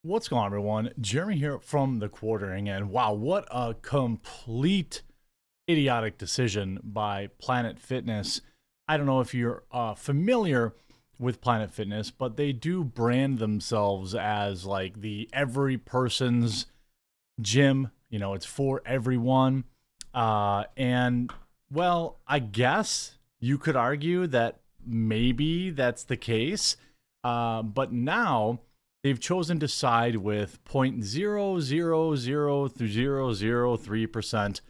What's going on, everyone? Jeremy here from The Quartering, and wow, what a complete idiotic decision by Planet Fitness. I don't know if you're familiar with Planet Fitness, but they do brand themselves as like the every person's gym. You know, it's for everyone. And well, I guess you could argue that maybe that's the case. But now they've chosen to side with 0.000 through 0.003%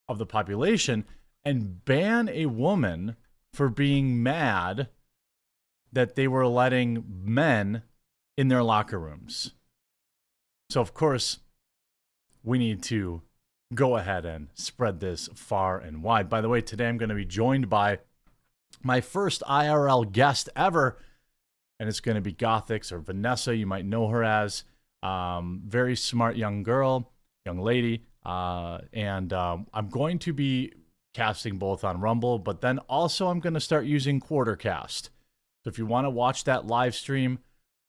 of the population and ban a woman for being mad that they were letting men in their locker rooms. So, of course, we need to go ahead and spread this far and wide. By the way, today I'm going to be joined by my first IRL guest ever, and it's going to be Gothix, or Vanessa, you might know her as. Very smart young girl, young lady. And I'm going to be casting both on Rumble, but then also I'm going to start using Quartercast. So if you want to watch that live stream,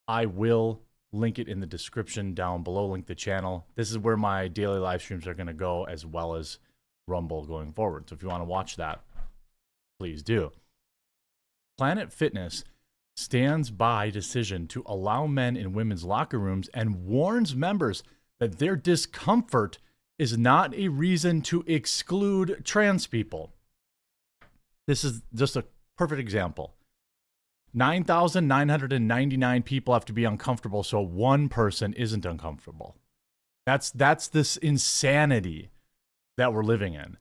I will link it in the description down below, link the channel. This is where my daily live streams are going to go, as well as Rumble going forward. So if you want to watch that, please do. Planet Fitness stands by decision to allow men in women's locker rooms and warns members that their discomfort is not a reason to exclude trans people. This is just a perfect example. 9,999 people have to be uncomfortable so one person isn't uncomfortable. That's this insanity that we're living in.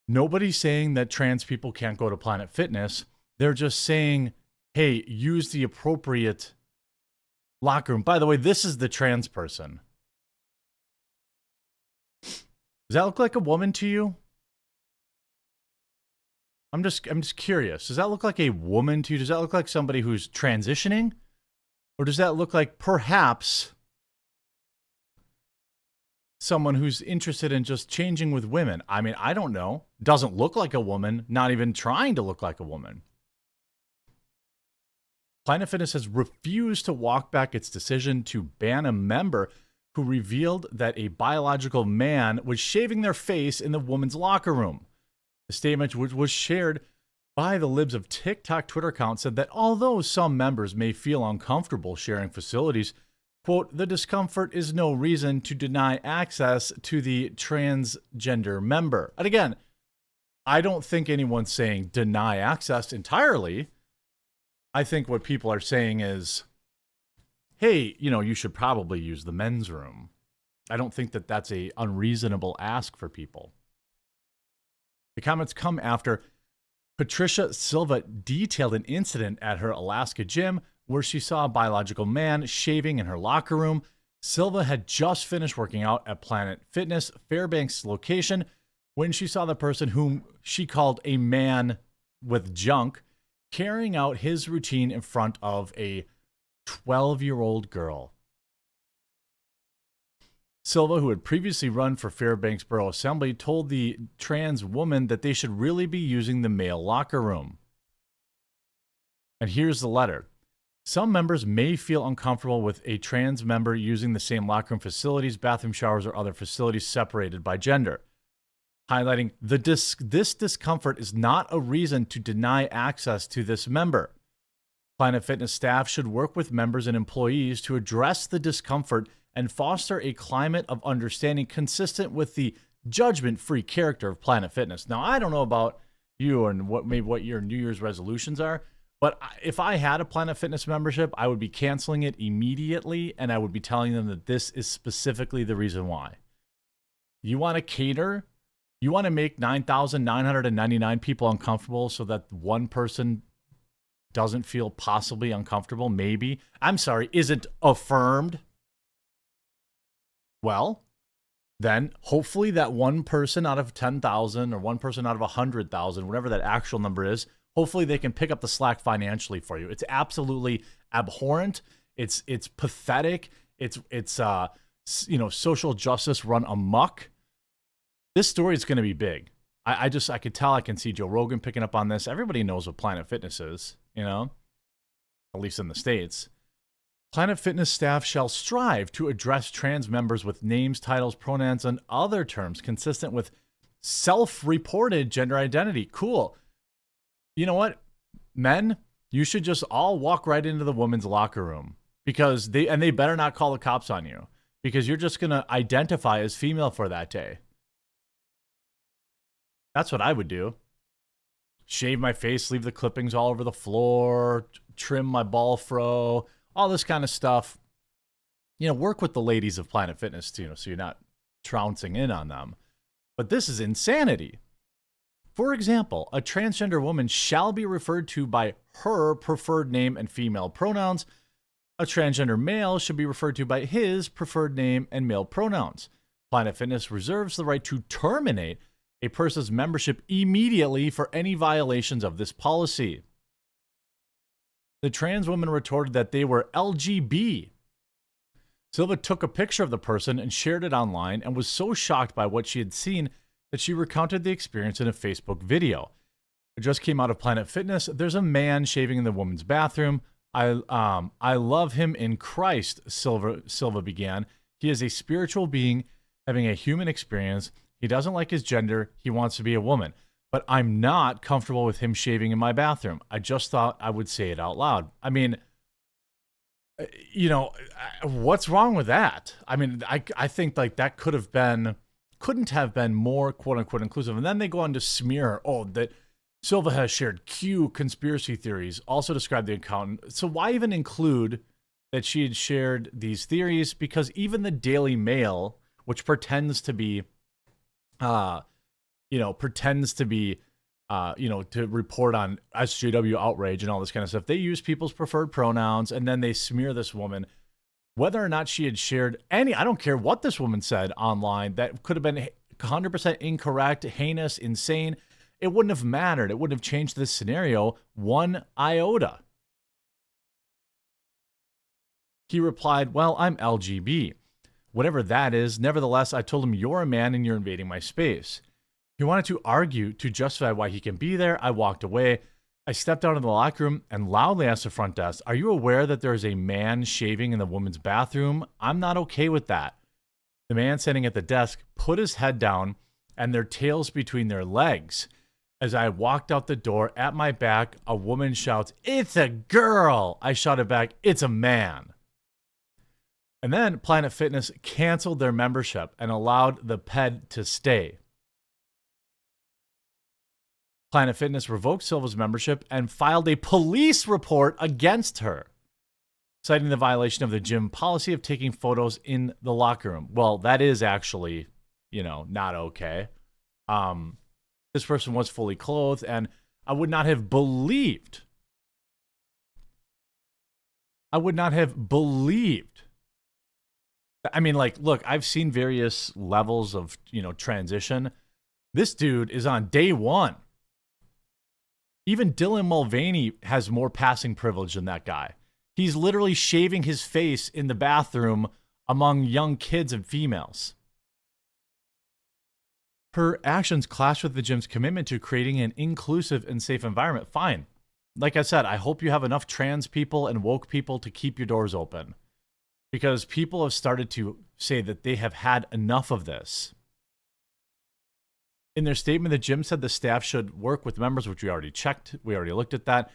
Nobody's saying that trans people can't go to Planet Fitness. They're just saying, hey, use the appropriate locker room. By the way, this is the trans person. Does that look like a woman to you? I'm just curious. Does that look like a woman to you? Does that look like somebody who's transitioning? Or does that look like perhaps someone who's interested in just changing with women? I mean, I don't know. Doesn't look like a woman, not even trying to look like a woman. Planet Fitness has refused to walk back its decision to ban a member who revealed that a biological man was shaving their face in the woman's locker room. The statement, which was shared by the Libs of TikTok Twitter account, said that although some members may feel uncomfortable sharing facilities, quote, the discomfort is no reason to deny access to the transgender member. And again, I don't think anyone's saying deny access entirely. I think what people are saying is, hey, you know, you should probably use the men's room. I don't think that that's a unreasonable ask for people. The comments come after Patricia Silva detailed an incident at her Alaska gym where she saw a biological man shaving in her locker room. Silva had just finished working out at Planet Fitness Fairbanks location when she saw the person whom she called a man with junk carrying out his routine in front of a 12-year-old girl. Silva, who had previously run for Fairbanks Borough Assembly, told the trans woman that they should really be using the male locker room. And here's the letter. Some members may feel uncomfortable with a trans member using the same locker room facilities, bathroom, showers, or other facilities separated by gender. Highlighting this discomfort is not a reason to deny access to this member. Planet Fitness staff should work with members and employees to address the discomfort and foster a climate of understanding consistent with the judgment-free character of Planet Fitness. Now, I don't know about you and what your New Year's resolutions are, but if I had a Planet Fitness membership, I would be canceling it immediately, and I would be telling them that this is specifically the reason why. You want to cater? You want to make 9,999 people uncomfortable so that one person doesn't feel possibly uncomfortable, maybe? I'm sorry, isn't affirmed? Well, then hopefully that one person out of 10,000 or one person out of 100,000, whatever that actual number is, hopefully they can pick up the slack financially for you. It's absolutely abhorrent. It's pathetic. It's social justice run amok. This story is going to be big. I could tell. I can see Joe Rogan picking up on this. Everybody knows what Planet Fitness is, at least in the States. Planet Fitness staff shall strive to address trans members with names, titles, pronouns, and other terms consistent with self-reported gender identity. Cool. You know what? Men, you should just all walk right into the women's locker room because they better not call the cops on you because you're just going to identify as female for that day. That's what I would do. Shave my face, leave the clippings all over the floor, trim my ball fro, all this kind of stuff. You know, work with the ladies of Planet Fitness too, so you're not trouncing in on them. But this is insanity. For example, a transgender woman shall be referred to by her preferred name and female pronouns. A transgender male should be referred to by his preferred name and male pronouns. Planet Fitness reserves the right to terminate a person's membership immediately for any violations of this policy. The trans woman retorted that they were LGB. Silva took a picture of the person and shared it online and was so shocked by what she had seen that she recounted the experience in a Facebook video. It just came out of Planet Fitness. There's a man shaving in the woman's bathroom. I love him in Christ, Silva began. He is a spiritual being having a human experience. He doesn't like his gender. He wants to be a woman. But I'm not comfortable with him shaving in my bathroom. I just thought I would say it out loud. I mean, you know, what's wrong with that? I mean, I think like that couldn't have been more quote unquote inclusive. And then they go on to smear, that Silva has shared Q conspiracy theories, also described the accountant. So why even include that she had shared these theories? Because even the Daily Mail, which pretends to be, to report on SJW outrage and all this kind of stuff, they use people's preferred pronouns and then they smear this woman. Whether or not she had shared I don't care what this woman said online, that could have been 100% incorrect, heinous, insane. It wouldn't have mattered. It wouldn't have changed this scenario one iota. He replied, well, I'm LGB. Whatever that is, nevertheless, I told him, you're a man and you're invading my space. He wanted to argue to justify why he can be there. I walked away. I stepped out of the locker room and loudly asked the front desk, are you aware that there is a man shaving in the woman's bathroom? I'm not okay with that. The man standing at the desk put his head down and their tails between their legs. As I walked out the door, at my back, a woman shouts, it's a girl. I shouted back, it's a man. And then Planet Fitness canceled their membership and allowed the PED to stay. Planet Fitness revoked Silva's membership and filed a police report against her, citing the violation of the gym policy of taking photos in the locker room. Well, that is actually, not okay. This person was fully clothed, and I would not have believed. I mean, look, I've seen various levels of, transition. This dude is on day one. Even Dylan Mulvaney has more passing privilege than that guy. He's literally shaving his face in the bathroom among young kids and females. Her actions clash with the gym's commitment to creating an inclusive and safe environment. Fine. Like I said, I hope you have enough trans people and woke people to keep your doors open. Because people have started to say that they have had enough of this. In their statement, the gym said the staff should work with members, which we already checked. We already looked at that.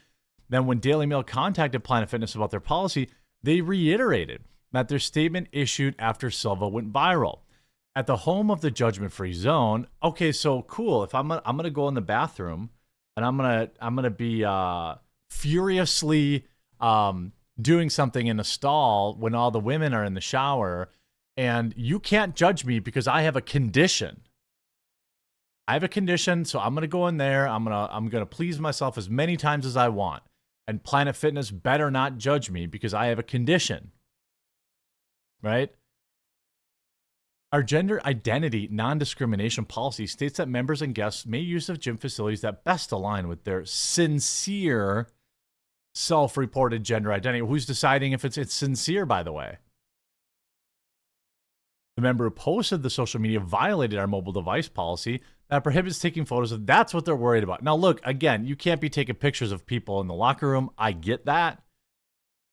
Then when Daily Mail contacted Planet Fitness about their policy, they reiterated that their statement issued after Silva went viral. At the home of the judgment-free zone, okay, so cool. If I'm gonna go in the bathroom and I'm gonna be furiously doing something in a stall when all the women are in the shower, and you can't judge me because I have a condition. I have a condition, so I'm gonna go in there. I'm gonna please myself as many times as I want, and Planet Fitness better not judge me because I have a condition, right? Our gender identity non-discrimination policy states that members and guests may use of gym facilities that best align with their sincere self-reported gender identity. Who's deciding if it's sincere, by the way? The member who posted the social media violated our mobile device policy that prohibits taking photos of. That's what they're worried about. Now, look, again, you can't be taking pictures of people in the locker room. I get that.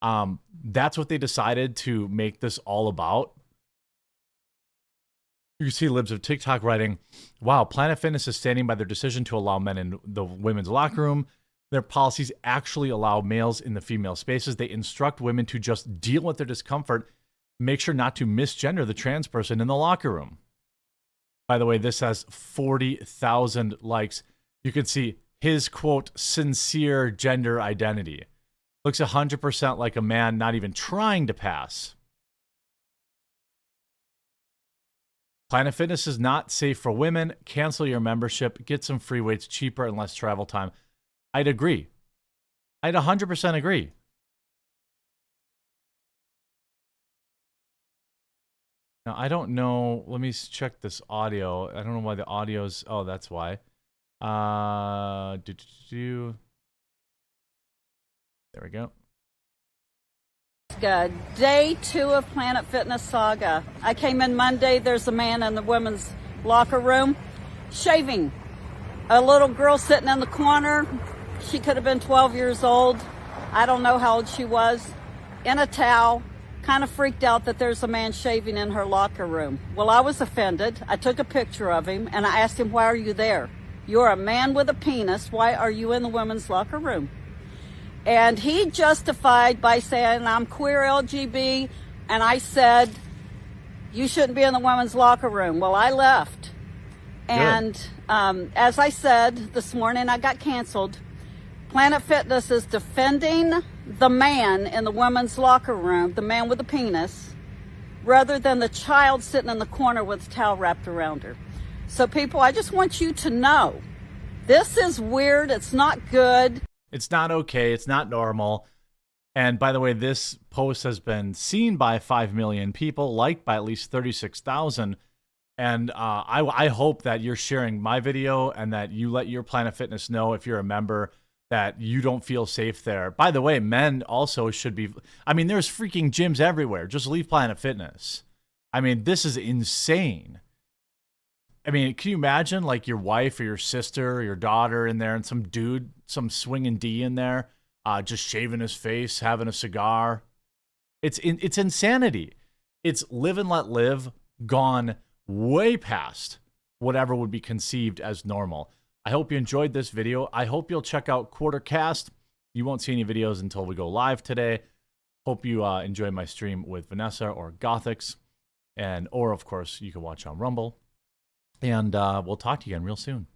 That's what they decided to make this all about. You see libs of TikTok writing, wow, Planet Fitness is standing by their decision to allow men in the women's locker room. Their policies actually allow males in the female spaces. They instruct women to just deal with their discomfort, make sure not to misgender the trans person in the locker room. By the way, this has 40,000 likes. You can see his, quote, sincere gender identity. Looks 100% like a man not even trying to pass. Planet Fitness is not safe for women. Cancel your membership. Get some free weights cheaper and less travel time. I'd agree. I'd 100% agree. Now, I don't know. Let me check this audio. I don't know why the audio's... Oh, that's why. There we go. Good. Day 2 of Planet Fitness Saga. I came in Monday. There's a man in the women's locker room shaving. A little girl sitting in the corner. She could have been 12 years old. I don't know how old she was. In a towel. Kind of freaked out that there's a man shaving in her locker room. Well, I was offended. I took a picture of him and I asked him, why are you there? You're a man with a penis. Why are you in the women's locker room? And he justified by saying, I'm queer LGB, and I said, you shouldn't be in the women's locker room. Well, I left. Good. And as I said this morning, I got canceled. Planet Fitness is defending the man in the women's locker room, the man with the penis, rather than the child sitting in the corner with a towel wrapped around her. So people, I just want you to know, this is weird. It's not good. It's not okay. It's not normal. And by the way, this post has been seen by 5 million people, liked by at least 36,000. And I hope that you're sharing my video and that you let your Planet Fitness know, if you're a member, that you don't feel safe there. By the way, men also should be... I mean, there's freaking gyms everywhere. Just leave Planet Fitness. I mean, this is insane. I mean, can you imagine like your wife or your sister or your daughter in there and some dude, some swinging D in there, just shaving his face, having a cigar? It's insanity. It's live and let live gone way past whatever would be conceived as normal. I hope you enjoyed this video. I hope you'll check out Quartercast. You won't see any videos until we go live today. Hope you enjoy my stream with Vanessa or Gothix. Or, of course, you can watch on Rumble. And we'll talk to you again real soon.